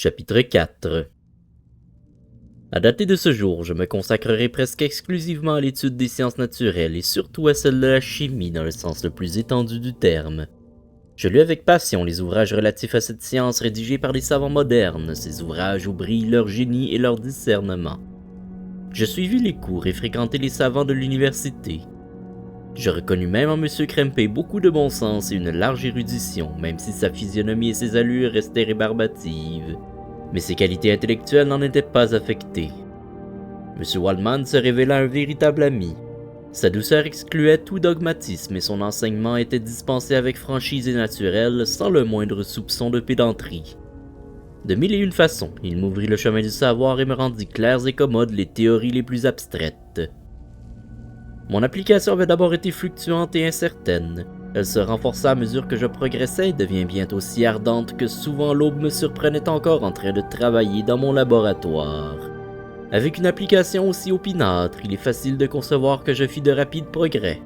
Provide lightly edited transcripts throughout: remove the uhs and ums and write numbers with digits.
Chapitre 4. À dater de ce jour, je me consacrerai presque exclusivement à l'étude des sciences naturelles et surtout à celle de la chimie dans le sens le plus étendu du terme. Je lus avec passion les ouvrages relatifs à cette science rédigés par des savants modernes, ces ouvrages où brillent leur génie et leur discernement. Je suivis les cours et fréquentai les savants de l'université. Je reconnus même en M. Krempe beaucoup de bon sens et une large érudition, même si sa physionomie et ses allures restaient rébarbatives. Mais ses qualités intellectuelles n'en étaient pas affectées. M. Waldman se révéla un véritable ami. Sa douceur excluait tout dogmatisme et son enseignement était dispensé avec franchise et naturel, sans le moindre soupçon de pédanterie. De mille et une façons, il m'ouvrit le chemin du savoir et me rendit claires et commodes les théories les plus abstraites. Mon application avait d'abord été fluctuante et incertaine. Elle se renforça à mesure que je progressais et devint bientôt si ardente que souvent l'aube me surprenait encore en train de travailler dans mon laboratoire. Avec une application aussi opinâtre, il est facile de concevoir que je fis de rapides progrès.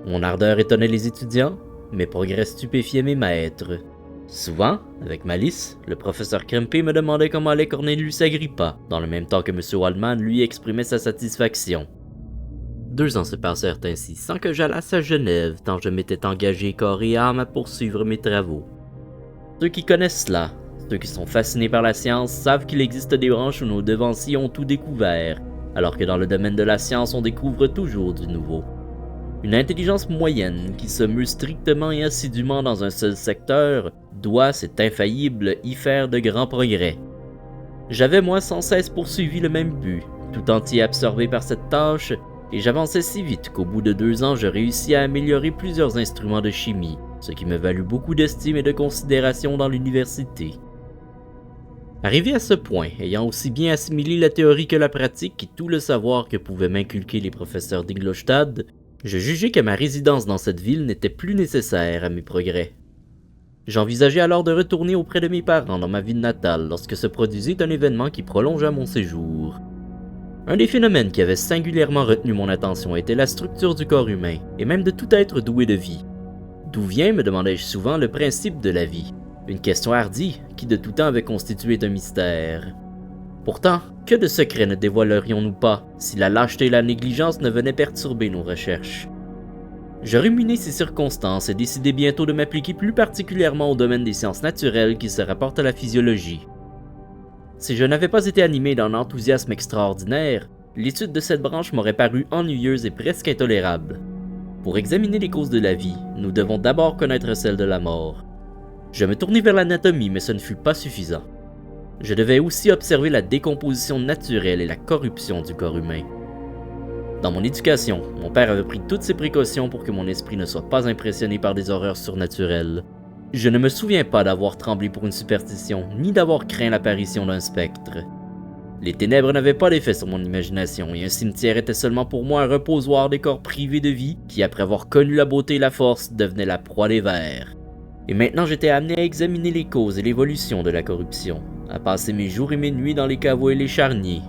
Mon ardeur étonnait les étudiants, mes progrès stupéfiaient mes maîtres. Souvent, avec malice, le professeur Krempe me demandait comment allait Cornelius Agrippa, dans le même temps que M. Waldman lui exprimait sa satisfaction. 2 ans se passèrent ainsi sans que j'allasse à Genève, tant je m'étais engagé corps et âme à poursuivre mes travaux. Ceux qui connaissent cela, ceux qui sont fascinés par la science, savent qu'il existe des branches où nos devanciers ont tout découvert, alors que dans le domaine de la science on découvre toujours du nouveau. Une intelligence moyenne qui se meut strictement et assidûment dans un seul secteur doit, c'est infaillible, y faire de grands progrès. J'avais moi sans cesse poursuivi le même but, tout entier absorbé par cette tâche, et j'avançais si vite qu'au bout de 2 ans je réussis à améliorer plusieurs instruments de chimie, ce qui me valut beaucoup d'estime et de considération dans l'université. Arrivé à ce point, ayant aussi bien assimilé la théorie que la pratique et tout le savoir que pouvaient m'inculquer les professeurs d'Ingolstadt, je jugeai que ma résidence dans cette ville n'était plus nécessaire à mes progrès. J'envisageais alors de retourner auprès de mes parents dans ma ville natale lorsque se produisit un événement qui prolongea mon séjour. Un des phénomènes qui avait singulièrement retenu mon attention était la structure du corps humain, et même de tout être doué de vie. D'où vient, me demandais-je souvent, le principe de la vie? Une question hardie, qui de tout temps avait constitué un mystère. Pourtant, que de secrets ne dévoilerions-nous pas, si la lâcheté et la négligence ne venaient perturber nos recherches? Je ruminai ces circonstances et décidai bientôt de m'appliquer plus particulièrement au domaine des sciences naturelles qui se rapportent à la physiologie. Si je n'avais pas été animé d'un enthousiasme extraordinaire, l'étude de cette branche m'aurait paru ennuyeuse et presque intolérable. Pour examiner les causes de la vie, nous devons d'abord connaître celles de la mort. Je me tournai vers l'anatomie, mais ce ne fut pas suffisant. Je devais aussi observer la décomposition naturelle et la corruption du corps humain. Dans mon éducation, mon père avait pris toutes ses précautions pour que mon esprit ne soit pas impressionné par des horreurs surnaturelles. Je ne me souviens pas d'avoir tremblé pour une superstition, ni d'avoir craint l'apparition d'un spectre. Les ténèbres n'avaient pas d'effet sur mon imagination, et un cimetière était seulement pour moi un reposoir des corps privés de vie, qui après avoir connu la beauté et la force, devenaient la proie des vers. Et maintenant j'étais amené à examiner les causes et l'évolution de la corruption, à passer mes jours et mes nuits dans les caveaux et les charniers.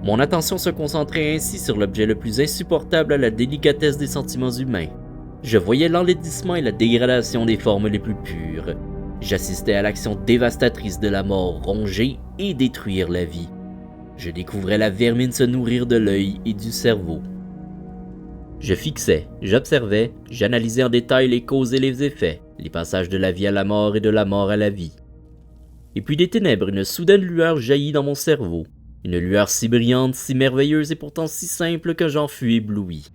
Mon attention se concentrait ainsi sur l'objet le plus insupportable à la délicatesse des sentiments humains. Je voyais l'enlaidissement et la dégradation des formes les plus pures. J'assistais à l'action dévastatrice de la mort ronger et détruire la vie. Je découvrais la vermine se nourrir de l'œil et du cerveau. Je fixais, j'observais, j'analysais en détail les causes et les effets, les passages de la vie à la mort et de la mort à la vie. Et puis des ténèbres, une soudaine lueur jaillit dans mon cerveau. Une lueur si brillante, si merveilleuse et pourtant si simple que j'en fus ébloui.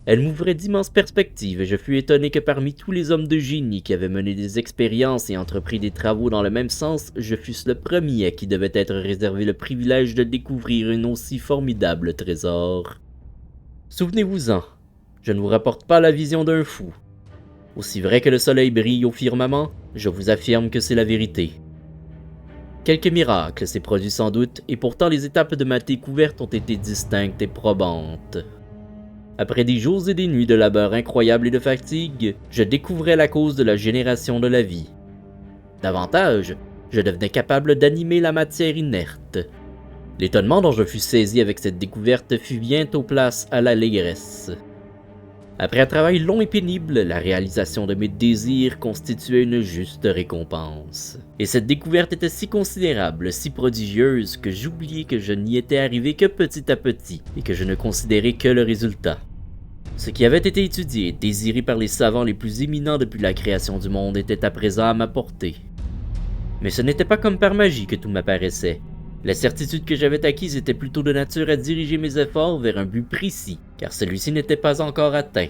Elle m'ouvrait d'immenses perspectives et je fus étonné que parmi tous les hommes de génie qui avaient mené des expériences et entrepris des travaux dans le même sens, je fusse le premier à qui devait être réservé le privilège de découvrir un aussi formidable trésor. Souvenez-vous-en, je ne vous rapporte pas la vision d'un fou. Aussi vrai que le soleil brille au firmament, je vous affirme que c'est la vérité. Quelques miracles s'est produit sans doute, et pourtant les étapes de ma découverte ont été distinctes et probantes. Après des jours et des nuits de labeur incroyable et de fatigue, je découvrais la cause de la génération de la vie. Davantage, je devenais capable d'animer la matière inerte. L'étonnement dont je fus saisi avec cette découverte fut bientôt place à l'allégresse. Après un travail long et pénible, la réalisation de mes désirs constituait une juste récompense. Et cette découverte était si considérable, si prodigieuse, que j'oubliais que je n'y étais arrivé que petit à petit, et que je ne considérais que le résultat. Ce qui avait été étudié et désiré par les savants les plus éminents depuis la création du monde était à présent à ma portée. Mais ce n'était pas comme par magie que tout m'apparaissait. La certitude que j'avais acquise était plutôt de nature à diriger mes efforts vers un but précis, car celui-ci n'était pas encore atteint.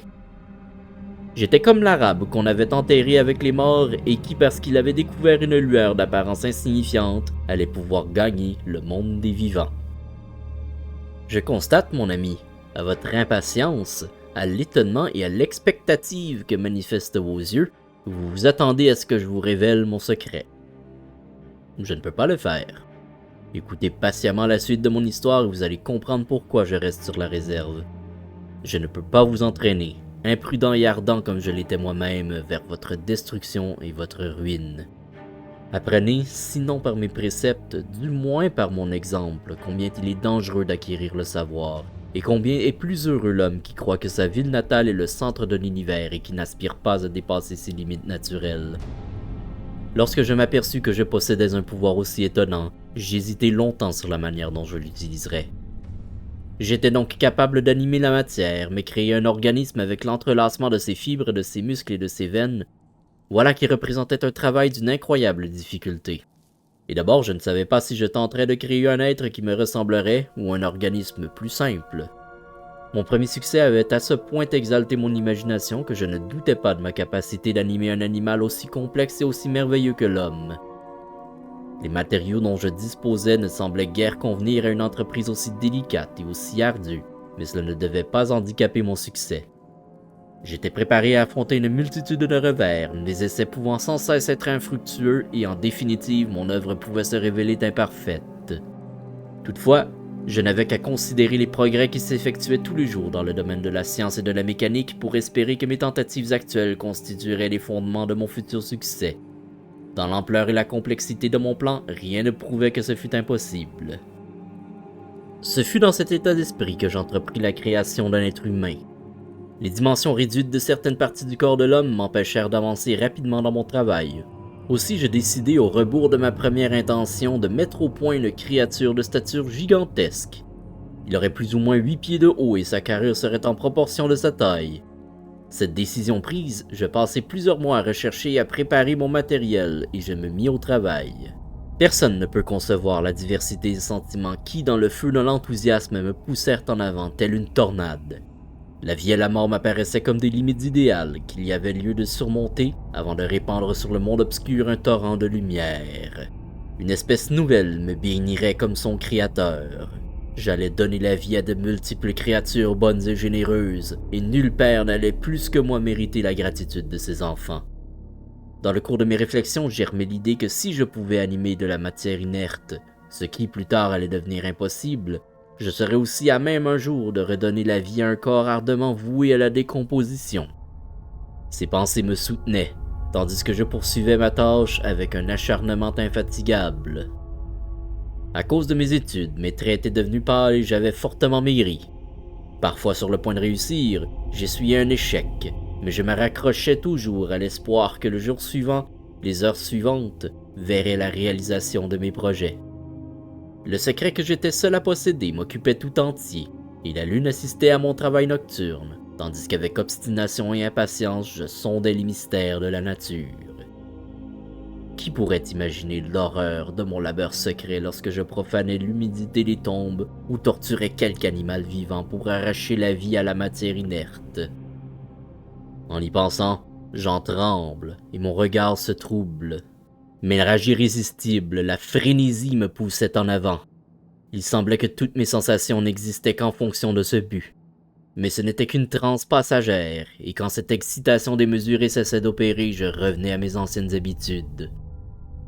J'étais comme l'arabe qu'on avait enterré avec les morts et qui, parce qu'il avait découvert une lueur d'apparence insignifiante, allait pouvoir gagner le monde des vivants. Je constate, mon ami, à votre impatience, à l'étonnement et à l'expectative que manifestent vos yeux, vous vous attendez à ce que je vous révèle mon secret. Je ne peux pas le faire. Écoutez patiemment la suite de mon histoire et vous allez comprendre pourquoi je reste sur la réserve. Je ne peux pas vous entraîner, imprudent et ardent comme je l'étais moi-même, vers votre destruction et votre ruine. Apprenez, sinon par mes préceptes, du moins par mon exemple, combien il est dangereux d'acquérir le savoir, et combien est plus heureux l'homme qui croit que sa ville natale est le centre de l'univers et qui n'aspire pas à dépasser ses limites naturelles. Lorsque je m'aperçus que je possédais un pouvoir aussi étonnant, j'hésitai longtemps sur la manière dont je l'utiliserais. J'étais donc capable d'animer la matière, mais créer un organisme avec l'entrelacement de ses fibres, de ses muscles et de ses veines, voilà qui représentait un travail d'une incroyable difficulté. Et d'abord, je ne savais pas si je tenterais de créer un être qui me ressemblerait ou un organisme plus simple. Mon premier succès avait à ce point exalté mon imagination que je ne doutais pas de ma capacité d'animer un animal aussi complexe et aussi merveilleux que l'homme. Les matériaux dont je disposais ne semblaient guère convenir à une entreprise aussi délicate et aussi ardue, mais cela ne devait pas handicaper mon succès. J'étais préparé à affronter une multitude de revers, les essais pouvant sans cesse être infructueux et en définitive mon œuvre pouvait se révéler imparfaite. Toutefois, je n'avais qu'à considérer les progrès qui s'effectuaient tous les jours dans le domaine de la science et de la mécanique pour espérer que mes tentatives actuelles constitueraient les fondements de mon futur succès. Dans l'ampleur et la complexité de mon plan, rien ne prouvait que ce fût impossible. Ce fut dans cet état d'esprit que j'entrepris la création d'un être humain. Les dimensions réduites de certaines parties du corps de l'homme m'empêchèrent d'avancer rapidement dans mon travail. Aussi, j'ai décidé, au rebours de ma première intention, de mettre au point une créature de stature gigantesque. Il aurait plus ou moins 8 pieds de haut et sa carrure serait en proportion de sa taille. Cette décision prise, je passai plusieurs mois à rechercher et à préparer mon matériel et je me mis au travail. Personne ne peut concevoir la diversité des sentiments qui, dans le feu de l'enthousiasme, me poussèrent en avant, telle une tornade. La vie et la mort m'apparaissaient comme des limites idéales qu'il y avait lieu de surmonter avant de répandre sur le monde obscur un torrent de lumière. Une espèce nouvelle me bénirait comme son créateur. J'allais donner la vie à de multiples créatures bonnes et généreuses, et nul père n'allait plus que moi mériter la gratitude de ses enfants. Dans le cours de mes réflexions, germait l'idée que si je pouvais animer de la matière inerte, ce qui plus tard allait devenir impossible, je serais aussi à même un jour de redonner la vie à un corps ardemment voué à la décomposition. Ces pensées me soutenaient, tandis que je poursuivais ma tâche avec un acharnement infatigable. À cause de mes études, mes traits étaient devenus pâles et j'avais fortement maigri. Parfois sur le point de réussir, j'essuyais un échec, mais je me raccrochais toujours à l'espoir que le jour suivant, les heures suivantes, verraient la réalisation de mes projets. Le secret que j'étais seul à posséder m'occupait tout entier, et la lune assistait à mon travail nocturne, tandis qu'avec obstination et impatience, je sondais les mystères de la nature. Qui pourrait imaginer l'horreur de mon labeur secret lorsque je profanais l'humidité des tombes ou torturais quelque animal vivant pour arracher la vie à la matière inerte? En y pensant, j'en tremble et mon regard se trouble. Mais la rage irrésistible, la frénésie me poussait en avant. Il semblait que toutes mes sensations n'existaient qu'en fonction de ce but. Mais ce n'était qu'une transe passagère, et quand cette excitation démesurée cessait d'opérer, je revenais à mes anciennes habitudes.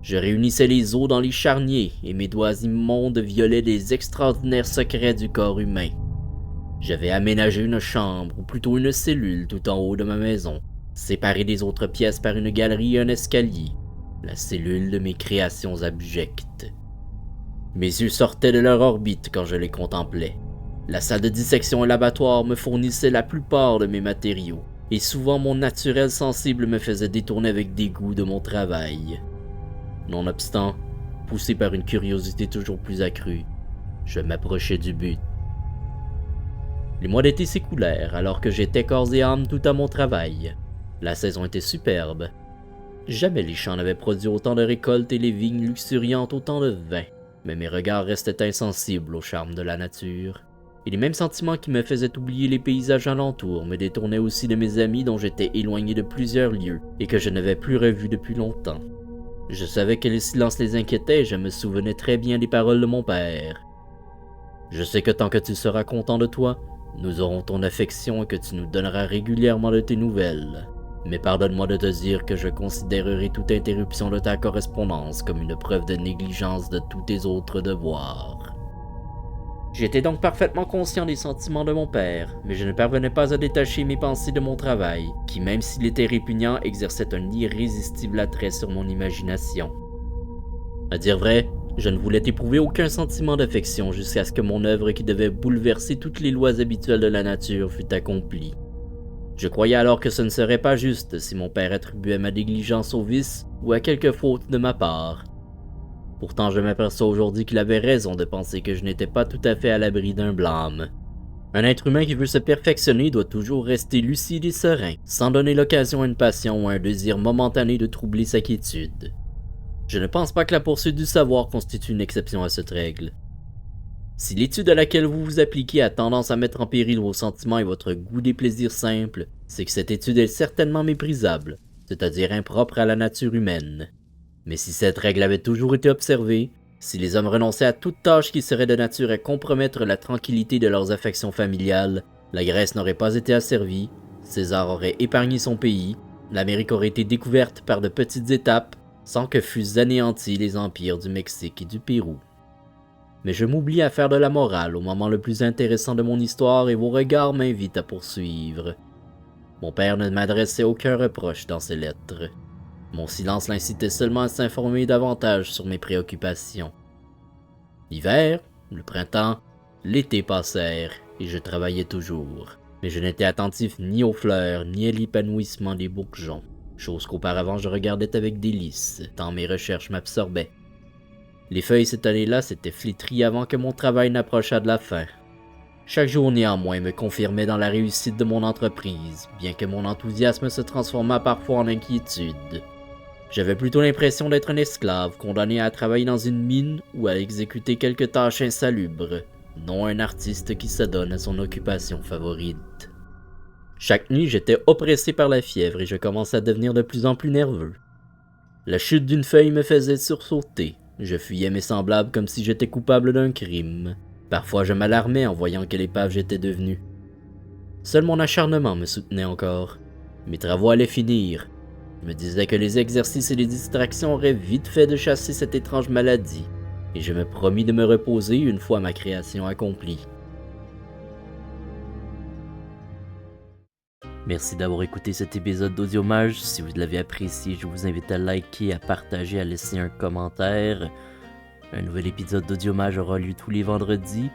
Je réunissais les os dans les charniers, et mes doigts immondes violaient les extraordinaires secrets du corps humain. J'avais aménagé une chambre, ou plutôt une cellule tout en haut de ma maison, séparée des autres pièces par une galerie et un escalier. La cellule de mes créations abjectes. Mes yeux sortaient de leur orbite quand je les contemplais. La salle de dissection et l'abattoir me fournissait la plupart de mes matériaux, et souvent mon naturel sensible me faisait détourner avec dégoût de mon travail. Nonobstant, poussé par une curiosité toujours plus accrue, je m'approchais du but. Les mois d'été s'écoulèrent alors que j'étais corps et âme tout à mon travail. La saison était superbe. Jamais les champs n'avaient produit autant de récoltes et les vignes luxuriantes autant de vin, mais mes regards restaient insensibles au charme de la nature. Et les mêmes sentiments qui me faisaient oublier les paysages alentours me détournaient aussi de mes amis dont j'étais éloigné de plusieurs lieux et que je n'avais plus revus depuis longtemps. Je savais que le silence les inquiétait et je me souvenais très bien des paroles de mon père. « Je sais que tant que tu seras content de toi, nous aurons ton affection et que tu nous donneras régulièrement de tes nouvelles. Mais pardonne-moi de te dire que je considérerai toute interruption de ta correspondance comme une preuve de négligence de tous tes autres devoirs. » J'étais donc parfaitement conscient des sentiments de mon père, mais je ne parvenais pas à détacher mes pensées de mon travail, qui même s'il était répugnant, exerçait un irrésistible attrait sur mon imagination. À dire vrai, je ne voulais éprouver aucun sentiment d'affection jusqu'à ce que mon œuvre qui devait bouleverser toutes les lois habituelles de la nature fût accomplie. Je croyais alors que ce ne serait pas juste si mon père attribuait ma négligence au vice ou à quelque faute de ma part. Pourtant, je m'aperçois aujourd'hui qu'il avait raison de penser que je n'étais pas tout à fait à l'abri d'un blâme. Un être humain qui veut se perfectionner doit toujours rester lucide et serein, sans donner l'occasion à une passion ou à un désir momentané de troubler sa quiétude. Je ne pense pas que la poursuite du savoir constitue une exception à cette règle. Si l'étude à laquelle vous vous appliquez a tendance à mettre en péril vos sentiments et votre goût des plaisirs simples, c'est que cette étude est certainement méprisable, c'est-à-dire impropre à la nature humaine. Mais si cette règle avait toujours été observée, si les hommes renonçaient à toute tâche qui serait de nature à compromettre la tranquillité de leurs affections familiales, la Grèce n'aurait pas été asservie, César aurait épargné son pays, l'Amérique aurait été découverte par de petites étapes, sans que fussent anéantis les empires du Mexique et du Pérou. Mais je m'oublie à faire de la morale au moment le plus intéressant de mon histoire et vos regards m'invitent à poursuivre. Mon père ne m'adressait aucun reproche dans ses lettres. Mon silence l'incitait seulement à s'informer davantage sur mes préoccupations. L'hiver, le printemps, l'été passèrent, et je travaillais toujours. Mais je n'étais attentif ni aux fleurs, ni à l'épanouissement des bourgeons, chose qu'auparavant je regardais avec délice, tant mes recherches m'absorbaient. Les feuilles cette année-là s'étaient flétries avant que mon travail n'approchât de la fin. Chaque jour néanmoins me confirmait dans la réussite de mon entreprise, bien que mon enthousiasme se transformât parfois en inquiétude. J'avais plutôt l'impression d'être un esclave condamné à travailler dans une mine ou à exécuter quelques tâches insalubres, non un artiste qui s'adonne à son occupation favorite. Chaque nuit, j'étais oppressé par la fièvre et je commençais à devenir de plus en plus nerveux. La chute d'une feuille me faisait sursauter. Je fuyais mes semblables comme si j'étais coupable d'un crime. Parfois, je m'alarmais en voyant quelle épave j'étais devenu. Seul mon acharnement me soutenait encore. Mes travaux allaient finir. Je me disais que les exercices et les distractions auraient vite fait de chasser cette étrange maladie, et je me promis de me reposer une fois ma création accomplie. Merci d'avoir écouté cet épisode d'Audiomage. Si vous l'avez apprécié, je vous invite à liker, à partager, à laisser un commentaire. Un nouvel épisode d'Audiomage aura lieu tous les vendredis.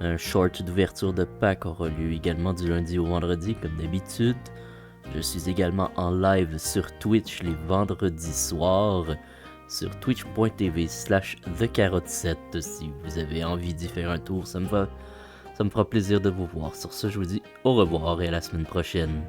Un short d'ouverture de Pâques aura lieu également du lundi au vendredi, comme d'habitude. Je suis également en live sur Twitch les vendredis soirs, sur twitch.tv/thecarotte7 si vous avez envie d'y faire un tour, ça me fera plaisir de vous voir. Sur ce, je vous dis au revoir et à la semaine prochaine.